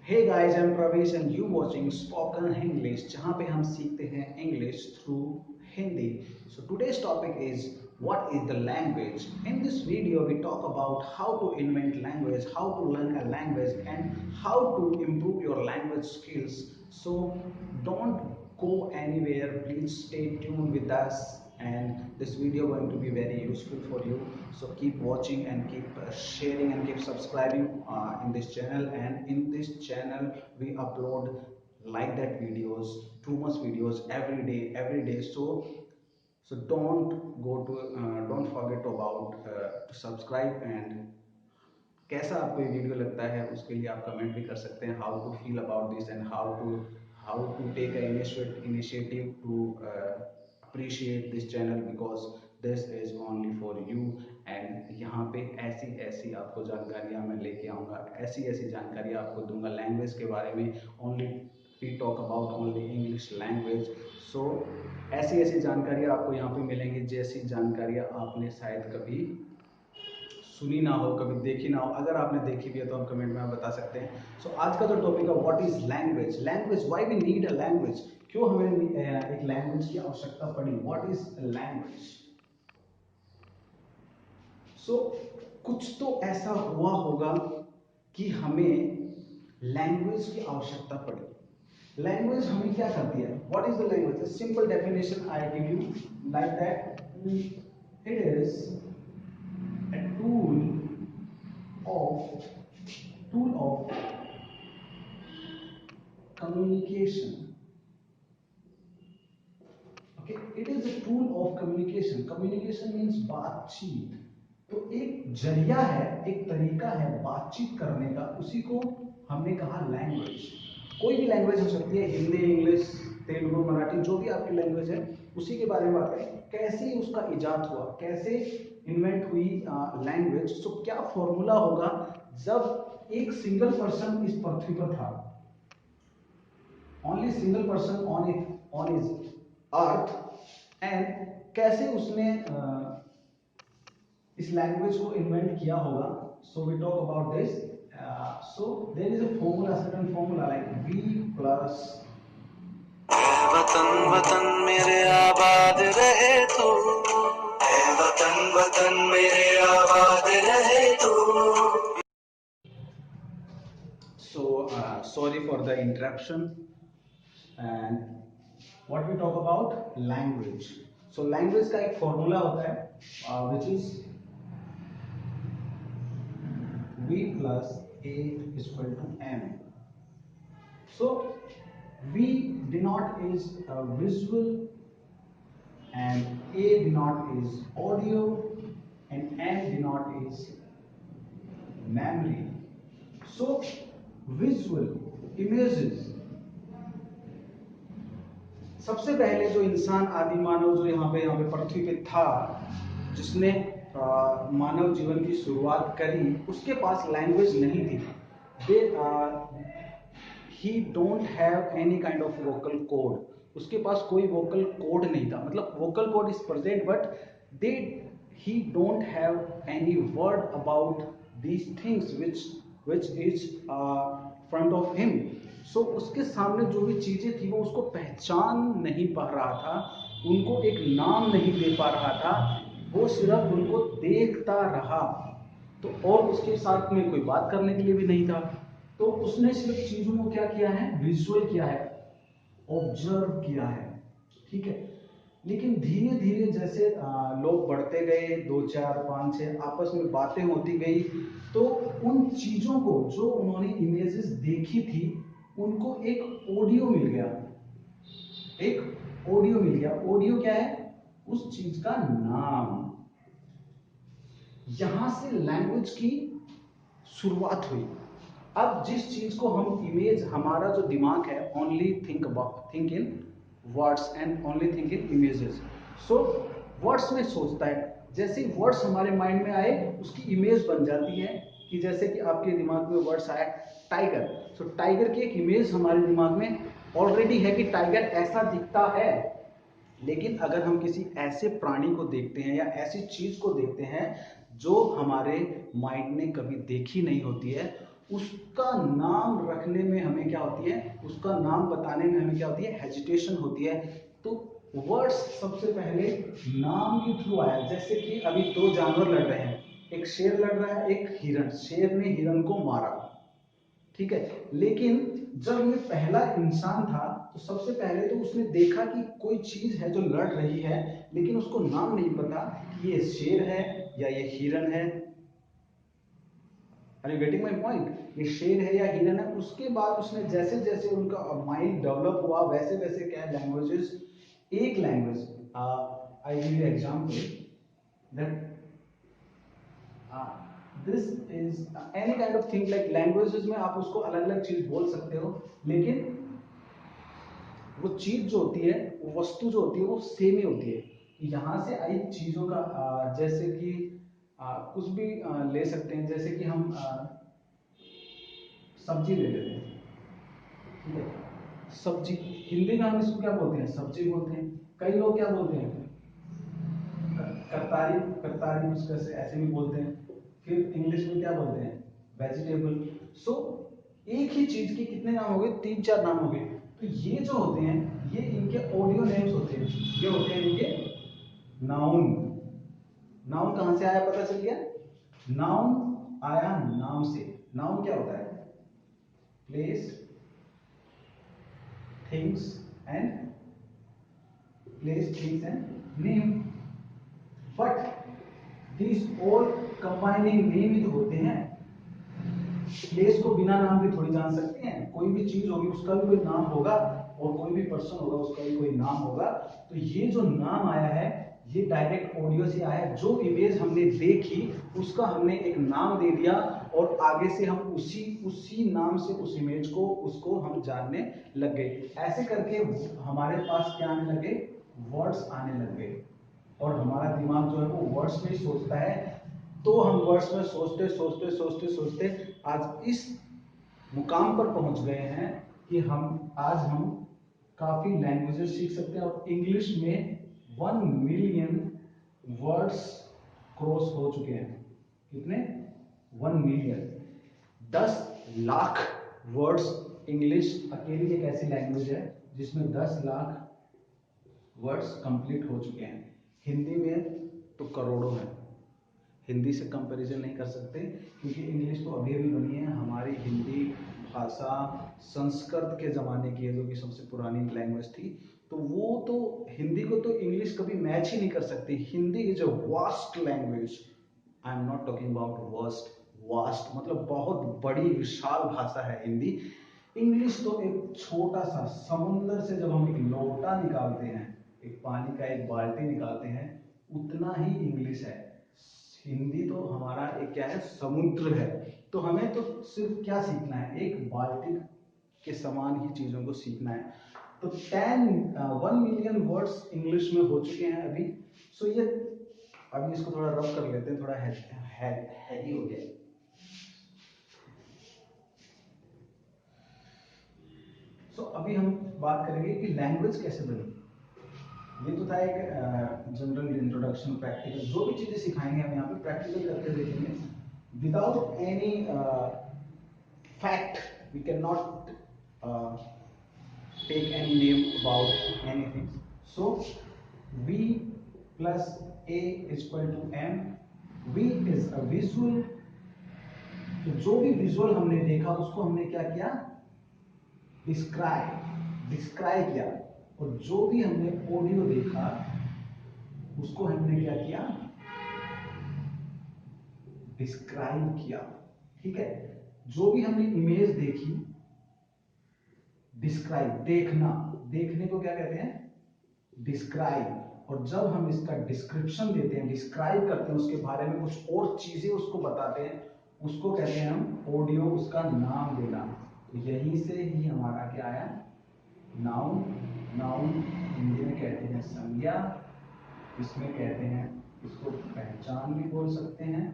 Hey guys, I'm Pravesh and you watching Spoken English जहाँ पे हम सीखते हैं English through Hindi. So today's topic is what is the language. In this video we talk about how to invent language, how to learn a language and how to improve your language skills. So don't go anywhere, please stay tuned with us and this video going to be very useful for you, so keep watching and keep sharing and keep subscribing in this channel. And in this channel we upload like that videos, too much videos every day. So don't forget about to subscribe. And कैसा आपको ये video लगता है उसके लिए आप comment भी कर सकते हैं, how to feel about this and how to take a initiative to appreciate this channel because this is only for you. एंड यहाँ पे ऐसी ऐसी आपको जानकारियाँ मैं लेके आऊँगा, ऐसी ऐसी जानकारियाँ आपको दूंगा लैंग्वेज के बारे में। Only we talk about only English language. So ऐसी ऐसी जानकारियाँ आपको यहाँ पे मिलेंगी जैसी जानकारियाँ आपने शायद कभी सुनी ना हो, कभी देखी ना हो। अगर आपने देखी भी है तो हम कमेंट में आप बता सकते हैं। सो आज का जो टॉपिक है what is language. Language, why we need a language, क्यों हमें एक लैंग्वेज की आवश्यकता पड़ी। What is language. सो कुछ तो ऐसा हुआ होगा कि हमें लैंग्वेज की आवश्यकता पड़ी। लैंग्वेज हमें क्या करती है, what is the language. Simple definition I give you like that, it is a of tool of communication. Okay, it is a tool of communication. Communication means बातचीत। तो एक जरिया है, एक तरीका है बातचीत करने का, उसी को हमने कहा लैंग्वेज। कोई भी लैंग्वेज हो सकती है, हिंदी, इंग्लिश, तेलुगु, मराठी, जो भी आपकी लैंग्वेज है उसी के बारे में बात करें। कैसे उसका इजाद हुआ, कैसे इन्वेंट हुई लैंग्वेज। सो क्या फॉर्मूला होगा जब एक सिंगल पर्सन इस पृथ्वी पर था, only single person on is earth, and कैसे उसने इस लैंग्वेज को इन्वेंट किया होगा। So we talk about this. So there is a formula, certain formula like v plus वतन वतन मेरे आबाद रहे तू, वतन वतन मेरे आबाद रहे तू। So sorry for the interruption. And what we talk about language. So language का एक फॉर्मूला होता है which is v plus a is equal to m. So v denote is visual and a denote is audio and m denote is memory. So visual images, सबसे पहले जो इंसान आदि मानव जो यहाँ पे पृथ्वी पे था, जिसने मानव जीवन की शुरुआत करी, उसके पास लैंग्वेज नहीं थी। They he don't have any kind of vocal cord. उसके पास कोई वोकल कोड नहीं था, मतलब vocal cord is present but they he don't have any word about these things which is front of him. So उसके सामने जो भी चीजें थी वो उसको पहचान नहीं पा रहा था, उनको एक नाम नहीं दे पा रहा था, वो सिर्फ उनको देखता रहा। तो और उसके साथ में कोई बात करने के लिए भी नहीं था, तो उसने सिर्फ चीजों को क्या किया है, विजुअल किया है, ऑब्जर्व किया है। ठीक है। लेकिन धीरे धीरे जैसे लोग बढ़ते गए, 2 4 5 6 आपस में बातें होती गई, तो उन चीजों को जो उन्होंने इमेजेस देखी थी उनको एक ऑडियो मिल गया। एक ऑडियो मिल गया। ऑडियो क्या है, उस चीज का नाम। यहां से लैंग्वेज की शुरुआत हुई। अब जिस चीज को हम इमेज, हमारा जो दिमाग है only think in words and only think in images. So words में सोचता है, जैसे वर्ड्स हमारे माइंड में आए उसकी इमेज बन जाती है। कि जैसे कि आपके दिमाग में वर्ड्स आया टाइगर, सो टाइगर की एक इमेज हमारे दिमाग में ऑलरेडी है कि टाइगर ऐसा दिखता है। लेकिन अगर हम किसी ऐसे प्राणी को देखते हैं या ऐसी चीज को देखते हैं जो हमारे माइंड ने कभी देखी नहीं होती है, उसका नाम रखने में हमें क्या होती है, उसका नाम बताने में हमें क्या होती है, हेजिटेशन होती है। तो वर्ड्स सबसे पहले नाम के थ्रू आया। जैसे कि अभी दो जानवर लड़ रहे हैं, एक शेर लड़ रहा है, एक हिरण। शेर ने हिरण को मारा, ठीक है, लेकिन जब ये पहला इंसान था तो सबसे पहले तो उसने देखा कि कोई चीज है जो लड़ रही है, लेकिन उसको नाम नहीं पता कि ये शेर है या ये हिरण है। Are you getting my point? ये शेर है या हिरन है। उसके बाद उसने जैसे जैसे उनका माइंड डेवलप हुआ वैसे वैसे क्या है, लैंग्वेजेस, एक language, I give you example that this is any kind of thing like languages में आप उसको अलग अलग चीज बोल सकते हो, लेकिन वो चीज जो होती है, वो वस्तु जो होती है वो सेम ही होती है। यहाँ से आई चीजों का जैसे कि कुछ भी ले सकते हैं। जैसे कि हम सब्जी ले लेते हैं, ठीक है, सब्जी, हिंदी में हम इसको क्या बोलते हैं, सब्जी बोलते हैं। कई लोग क्या बोलते हैं, करतारी, करतारी कुछ कैसे ऐसे भी बोलते हैं। फिर इंग्लिश में क्या बोलते हैं, वेजिटेबल। सो एक ही चीज के कितने नाम हो गए, तीन चार नाम हो गए। तो ये जो होते हैं, ये इनके ऑडियो नेम्स होते हैं, ये होते हैं इनके नाउन। नाउन कहां से आया पता चल गया, नाउन आया नाम से। नाउन क्या होता है, place, things and place, things and name. But these all combining name ही तो होते हैं। प्लेस को बिना नाम के थोड़ी जान सकते हैं। कोई भी चीज होगी उसका भी कोई नाम होगा, और कोई भी पर्सन होगा उसका भी कोई नाम होगा। तो ये जो नाम आया है ये डायरेक्ट ऑडियो से आया है। जो इमेज हमने देखी उसका हमने एक नाम दे दिया, और आगे से हम उसी नाम से उस इमेज को उसको हम जानने लग गए। ऐसे करके हमारे पास क्या आने लगे, वर्ड्स आने लग गए। और हमारा दिमाग जो है वो वर्ड्स में ही सोचता है। तो हम वर्ड्स में सोचते सोचते सोचते सोचते आज इस मुकाम पर पहुंच गए हैं कि हम काफी लैंग्वेजेस सीख सकते हैं। और इंग्लिश में 1 मिलियन वर्ड्स क्रॉस हो चुके हैं। कितने, 1 मिलियन, 10 लाख वर्ड्स। इंग्लिश अकेली एक ऐसी लैंग्वेज है जिसमें 10 लाख वर्ड्स कंप्लीट हो चुके हैं। हिंदी में तो करोड़ों हैं, हिंदी से कंपैरिजन नहीं कर सकते, क्योंकि इंग्लिश तो अभी अभी बनी है। हमारी हिंदी भाषा संस्कृत के ज़माने की है, जो कि सबसे पुरानी लैंग्वेज थी। तो वो तो हिंदी को तो इंग्लिश कभी मैच ही नहीं कर सकती। Hindi is a vast language. I am not talking about worst, vast मतलब बहुत बड़ी विशाल भाषा है हिंदी। इंग्लिश तो एक छोटा सा समुंदर से जब हम एक लोटा निकालते हैं, एक पानी का एक बाल्टी निकालते हैं, उतना ही इंग्लिश है। हिंदी तो हमारा एक क्या है, समुद्र है। तो हमें तो सिर्फ क्या सीखना है, एक बाल्टी के समान ही चीजों को सीखना है। तो 1 मिलियन वर्ड्स इंग्लिश में हो चुके हैं अभी। सो ये अभी इसको थोड़ा रब कर लेते हैं, थोड़ा हैवी हो गया। सो अभी हम बात करेंगे कि लैंग्वेज कैसे बनी। ये तो था एक जनरल इंट्रोडक्शन, प्रैक्टिकल जो भी चीजें सिखाएंगे हम यहाँ पे प्रैक्टिकल करके देखेंगे। Without any fact we can not take any name about anything. So V plus A is equal to M. V is a visual. तो जो भी विजुअल हमने देखा उसको हमने क्या किया, डिस्क्राइब किया। और जो भी हमने ऑडियो देखा उसको हमने क्या किया, डिस्क्राइब किया। ठीक है, जो भी हमने इमेज देखी, डिस्क्राइब, देखना, देखने को क्या कहते हैं, डिस्क्राइब। और जब हम इसका डिस्क्रिप्शन देते हैं, डिस्क्राइब करते हैं, उसके बारे में कुछ और चीजें उसको बताते हैं, उसको कहते हैं हम ऑडियो, उसका नाम देना। तो यहीं से ही हमारा क्या आया, नाउन। नाउन हिंदी में कहते हैं संज्ञा, इसमें कहते हैं, इसको पहचान भी बोल सकते हैं।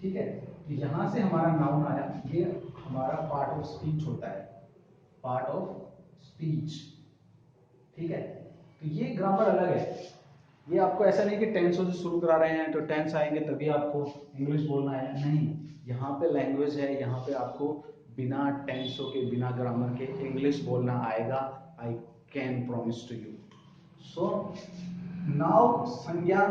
ठीक है, तो यहां से हमारा नाउन आया। ये हमारा पार्ट ऑफ स्पीच होता है, पार्ट ऑफ स्पीच। ठीक है, तो ये ग्रामर अलग है। ये आपको ऐसा नहीं कि टेंसों से शुरू करा रहे हैं तो टेंस आएंगे तभी आपको इंग्लिश बोलना है, नहीं। यहाँ पे लैंग्वेज है, यहाँ पे आपको बिना टेंसों के बिना ग्रामर के इंग्लिश बोलना आएगा। I can promise to you. So noun, संज्ञा,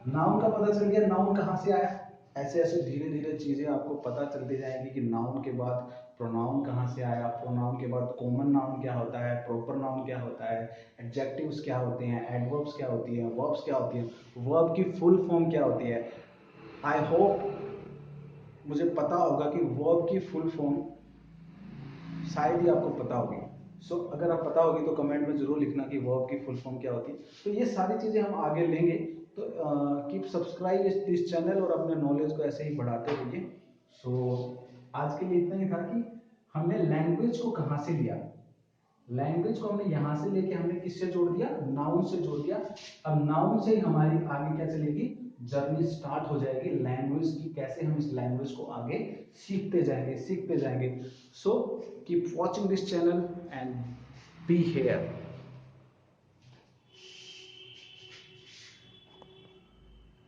नाउन का पता चल गया, नाउन कहाँ से आया। ऐसे ऐसे धीरे धीरे चीजें आपको पता चलती जाएगी कि नाउन के बाद प्रोनाउन कहाँ से आया, प्रोनाउन के बाद कॉमन नाउन क्या होता है, प्रॉपर नाउन क्या होता है, एडजेक्टिव्स क्या होते हैं, एडवर्ब्स क्या होती है, वर्ब्स क्या होती है, वर्ब की फुल फॉर्म क्या होती है। आई होप मुझे पता होगा कि वर्ब की फुल फॉर्म शायद ही आपको पता होगी। अगर आप पता होगी तो कमेंट में जरूर लिखना कि वर्ब की फुल फॉर्म क्या होती है। तो ये सारी चीजें हम आगे लेंगे। तो कीप सब्सक्राइब इस चैनल और अपने नॉलेज को ऐसे ही बढ़ाते रहिए। आज के लिए इतना ही था कि हमने लैंग्वेज को कहाँ से लिया। लैंग्वेज को हमने यहाँ से लेके हमने किससे जोड़ दिया, नाउन से जोड़ दिया। अब नाउन से ही हमारी आगे क्या चलेगी, जर्नी स्टार्ट हो जाएगी लैंग्वेज की, कैसे हम इस लैंग्वेज को आगे सीखते जाएंगे। So keep watching this channel and be here.